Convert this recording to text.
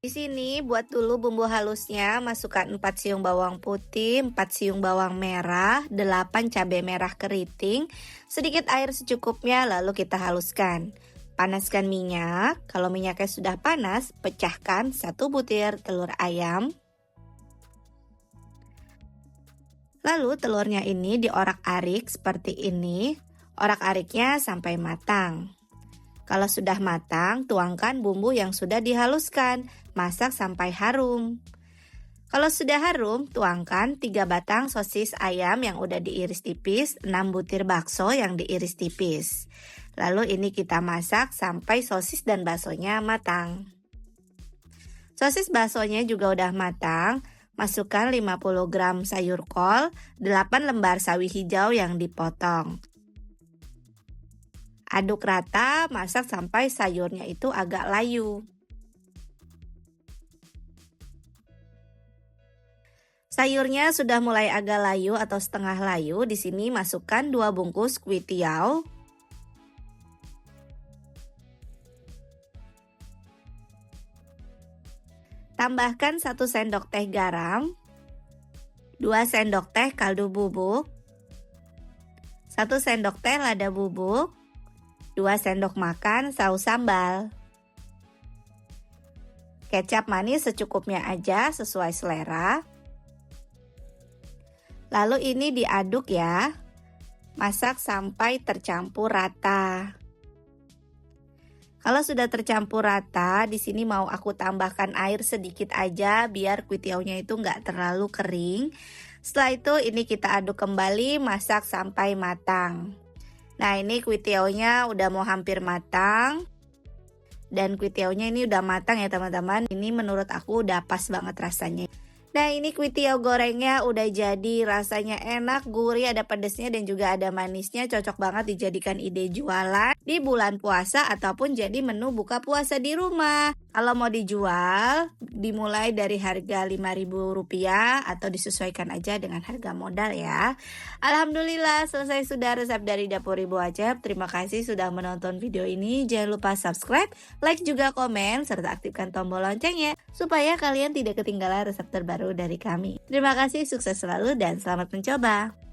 Di sini buat dulu bumbu halusnya, masukkan 4 siung bawang putih, 4 siung bawang merah, 8 cabai merah keriting, sedikit air secukupnya lalu kita haluskan. Panaskan minyak, kalau minyaknya sudah panas, pecahkan 1 butir telur ayam. Lalu telurnya ini diorak-arik seperti ini, orak-ariknya sampai matang. Kalau sudah matang, tuangkan bumbu yang sudah dihaluskan, masak sampai harum. Kalau sudah harum, tuangkan 3 batang sosis ayam yang udah diiris tipis, 6 butir bakso yang diiris tipis. Lalu ini kita masak sampai sosis dan baksonya matang. Sosis baksonya juga udah matang, masukkan 50 gram sayur kol, 8 lembar sawi hijau yang dipotong. Aduk rata, masak sampai sayurnya itu agak layu. Sayurnya sudah mulai agak layu atau setengah layu, di sini masukkan 2 bungkus kuitiau. Tambahkan 1 sendok teh garam, 2 sendok teh kaldu bubuk, 1 sendok teh lada bubuk, 2 sendok makan saus sambal. Kecap manis secukupnya aja sesuai selera. Lalu ini diaduk ya. Masak sampai tercampur rata. Kalau sudah tercampur rata, di sini mau aku tambahkan air sedikit aja biar kuitiaunya itu nggak terlalu kering. Setelah itu ini kita aduk kembali, masak sampai matang. Nah, ini kuitiaunya udah mau hampir matang. Dan kuitiaunya ini udah matang ya teman-teman. Ini menurut aku udah pas banget rasanya. Nah, ini kuitiau gorengnya udah jadi, rasanya enak, gurih, ada pedesnya dan juga ada manisnya. Cocok banget dijadikan ide jualan di bulan puasa ataupun jadi menu buka puasa di rumah. Kalau mau dijual, dimulai dari harga Rp5.000 atau disesuaikan aja dengan harga modal ya. Alhamdulillah selesai sudah resep dari Dapur Ibu Acep. Terima kasih sudah menonton video ini. Jangan lupa subscribe, like juga komen, serta aktifkan tombol loncengnya supaya kalian tidak ketinggalan resep terbaru dari kami. Terima kasih, sukses selalu dan selamat mencoba.